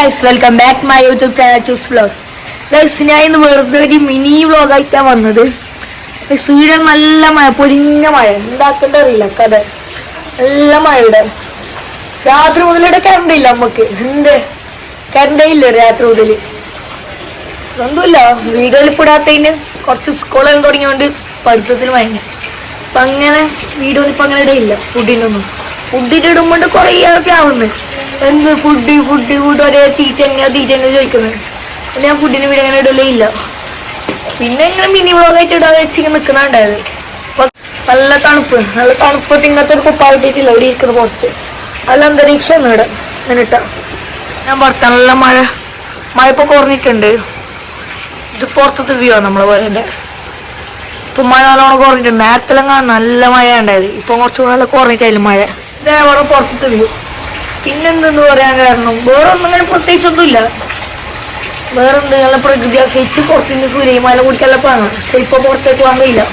guys, welcome back to my YouTube channel Choose Vlog. Guys, ഞാൻ ഇന്ന് വെറുതെ ഒരു മിനി വ്ലോഗ് ആയിട്ടാണ് വന്നത്. സ്വീഡൻ നല്ല മഴ, പൊരിഞ്ഞ മഴ, എന്താക്കേണ്ട അറിയില്ല കഥ. നല്ല മഴയുടെ രാത്രി മുതലിവിടെ കറണ്ട് ഇല്ല നമുക്ക്. കറണ്ടേ ഇല്ല രാത്രി മുതൽ. ഒന്നുമില്ല, വീഡിയോയിൽ പെടാത്തതിന് കുറച്ച് സ്കൂളെല്ലാം തുടങ്ങിയോണ്ട് പഠിത്തത്തിൽ വാങ്ങി. അപ്പം അങ്ങനെ വീഡിയോയിൽ ഇപ്പം അങ്ങനെ ഇടയില്ല. ഫുഡിൻ്റെ ഇടുമ്പോണ്ട് കുറേ ആൾക്ക് ആവുന്നത്. എന്ത് ഫുഡ് ഒരേ തീറ്റ ചോദിക്കുന്നത്. ഞാൻ ഫുഡിന് വീട് അങ്ങനെ ഇടലേ ഇല്ല. പിന്നെ ഇങ്ങനെ മിനി വ്ളോഗായിട്ട് ഇടാതെ വെച്ചിങ്ങനെ നിൽക്കുന്നുണ്ടായത്. അപ്പം നല്ല തണുപ്പ് ഇങ്ങനത്തെ ഒരു കുപ്പായിട്ടിട്ടില്ല ഇവിടെ ഇരിക്കുന്ന പുറത്ത്. നല്ല അന്തരീക്ഷം ഇവിടെ എന്നിട്ടാ ഞാൻ പുറത്ത്. നല്ല മഴ ഇപ്പോൾ കുറഞ്ഞിട്ടുണ്ട്. ഇത് പുറത്തത്തെ വ്യൂ ആണ് നമ്മളെ പോലെ. ഇപ്പം മഴ നല്ലോണം കുറഞ്ഞിട്ടുണ്ട്. നേരത്തെല്ലാം കാണാൻ നല്ല മഴ ഉണ്ടായത്. ഇപ്പം കുറച്ചുകൂടെ നല്ല കുറഞ്ഞിട്ടായാലും മഴ. ഇതേപോലെ പുറത്തത്തെ വ്യൂ. പിന്നെന്തെന്ന് പറയാൻ കാരണം വേറെ ഒന്നും അങ്ങനെ പ്രത്യേകിച്ചൊന്നുമില്ല. വേറെ എന്തെങ്കിലും പ്രകൃതി ആശ്രയിച്ച് പുറത്തുനിന്ന് സൂര്യ മല കുടിക്കാനുള്ള പാങ്ങാം. പക്ഷെ ഇപ്പൊ പുറത്തേക്ക് പോകാൻ കഴിയില്ല,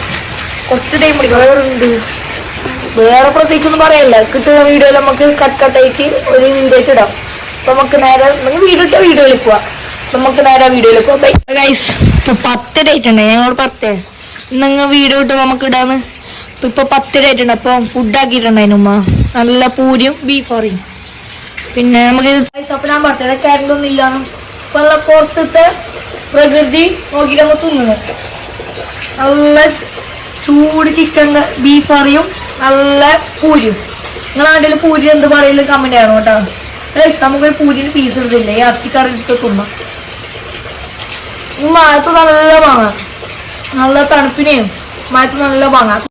കുറച്ച് ടൈം പിടിക്കും. വേറെ പ്രത്യേകിച്ചൊന്നും പറയല്ല. കിട്ടുന്ന വീഡിയോയിൽ നമുക്ക് കട്ടായിട്ട് ഒരു വീഡിയോ ആയിട്ട് ഇടാം. അപ്പൊ നമുക്ക് നേരെ വീഡിയോയിൽ പോവാം. നമുക്ക് നേരെ വീഡിയോയിൽ പോവാം. ഗൈസ്, ഇപ്പൊ 10 ഡേറ്റ് ഉണ്ട്. ഞങ്ങൾ 10 ഇന്നങ്ങ് വീഡിയോ ഇട്ട് നമുക്ക് ഇടാന്ന്. ഇപ്പൊ 10 ഡേറ്റ് ഉണ്ട്. അപ്പൊ ഫുഡ് ആക്കിയിട്ടുണ്ടായിരുന്നു ഉമ്മ. നല്ല പൂരിയും ബീഫ് കറിയും. പിന്നെ നമുക്ക് അപ്പൊ ഞാൻ പറഞ്ഞത് കറണ്ട് ഒന്നും ഇല്ലാന്നും ഇപ്പൊ പുറത്തത്തെ പ്രകൃതി നോക്കിയിട്ട് നമ്മൾ തിന്നുന്നത്. നല്ല ചൂട് ചിക്കൻ ബീഫ് കറിയും നല്ല പൂരിയും. നിങ്ങളുടെ നാട്ടിൽ പൂരി എന്ത് പറയലും കമന്റ് ആണോ കേട്ടോ. നമുക്കൊരു പൂരിന് പീസ് ഇട്ടില്ല. ഈ ഇറച്ചിക്കറി തിന്നാം. മഴത്ത് നല്ല വാങ്ങാം. നല്ല തണുപ്പിനെയും മഴത്ത് നല്ല വാങ്ങാം.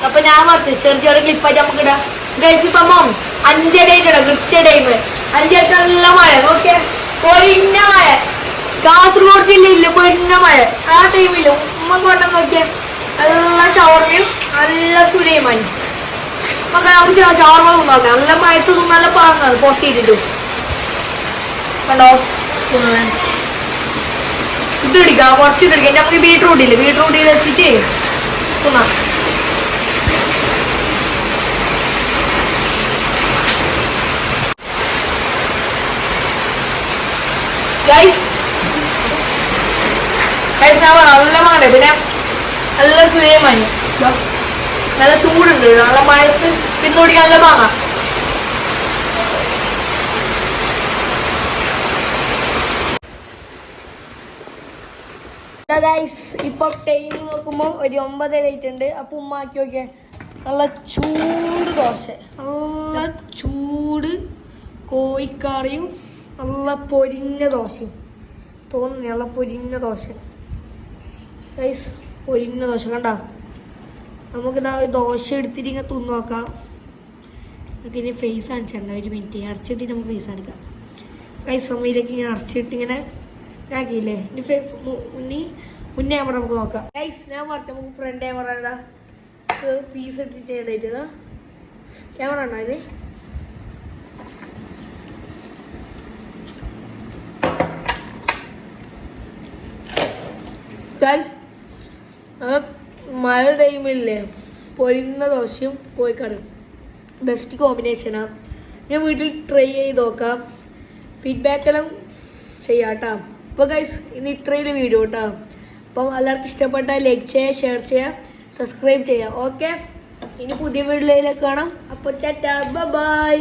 അപ്പൊ ഞാൻ പറഞ്ഞു ചെറിയ ക്ലിപ്പായിട്ട് നമുക്ക് ഇടാം. ഗൈസ് ഇപ്പൊ 5 ഡേറ്റ് ഇടാം. കൃത്യ ടൈം 5 നല്ല മഴ. നോക്കിയ പൊരിഞ്ഞ മഴ. കാസർഗോഡ് ജില്ലയില്ല പൊരിഞ്ഞ മഴ. ആ ടൈമില്ല ഉമ്മ കൊണ്ടെന്ന് നോക്കിയ നല്ല ഷവർമയും നല്ല സുലൈമാനും. അപ്പൊ നമുക്ക് ഷവർമ തിന്നോക്കാം. നല്ല മഴത്ത് നല്ല പാങ്ങാണ് പൊട്ടിയിട്ടിട്ടു. കണ്ടോ ഇത് ഇടിക്കാം, കുറച്ച് ഇത് ഇടിക്കാം. നമുക്ക് ബീട്രൂട്ട് വെച്ചിട്ട് തിന്നാം. നല്ല മഴ, പിന്നെ നല്ല സുലൈമാനി, നല്ല ചൂടുണ്ട്. നല്ല മഴത്ത് പിന്നോടി നല്ല വാങ്ങാം. ഇപ്പൊ ടൈം നോക്കുമ്പോ ഒരു 9 ആയിട്ടുണ്ട്. അപ്പൊ ഉമ്മാക്കി നോക്കിയ നല്ല ചൂട് ദോശ, നല്ല ചൂട് കോഴിക്കറിയും നല്ല പൊരിഞ്ഞ ദോശയും തോന്നുന്നു. നല്ല പൊരിഞ്ഞ ദോശ ഗൈസ്, പൊരിഞ്ഞ ദോശ കണ്ട. നമുക്കിതാ ഒരു ദോശ എടുത്തിട്ട് ഇങ്ങനെ തിന്നു നോക്കാം. നമുക്കിനി ഫേസ് കാണിച്ചിട്ടുണ്ട്. ഒരു മിനിറ്റ് അടച്ചിട്ട് നമുക്ക് ഫേസ് കാണിക്കാം. ഗൈസ് സമയത്തേക്ക് ഇങ്ങനെ അടച്ചിട്ട് ഇങ്ങനെ ആക്കിയില്ലേ. ഇനി മുന്നേ ക്യാമറ നമുക്ക് നോക്കാം. ഗൈസ് ഞാൻ പറഞ്ഞു നമുക്ക് ഫ്രണ്ട് ക്യാമറ പീസ് എടുത്തിട്ട് ഇടായിട്ട് ക്യാമറ ഉണ്ടോ ഇത്. മഴ ടൈമില്ലേ പൊരിഞ്ഞ ദോശയും കോഴിക്കറിയും ബെസ്റ്റ് കോമ്പിനേഷനാണ്. ഞാൻ വീട്ടിൽ ട്രൈ ചെയ്ത് നോക്കാം. ഫീഡ്ബാക്കെല്ലാം ചെയ്യാം കേട്ടോ. അപ്പോൾ ഗൈസ് ഇന്ന് ഇത്രയും വീഡിയോ കേട്ടോ. അപ്പം എല്ലാവർക്കും ഇഷ്ടപ്പെട്ടാൽ ലൈക്ക് ചെയ്യുക, ഷെയർ ചെയ്യുക, സബ്സ്ക്രൈബ് ചെയ്യുക. ഓക്കെ, ഇനി പുതിയ വീഡിയോയിലേക്ക് കാണാം. അപ്പോൾ ടാറ്റാ, ബൈ.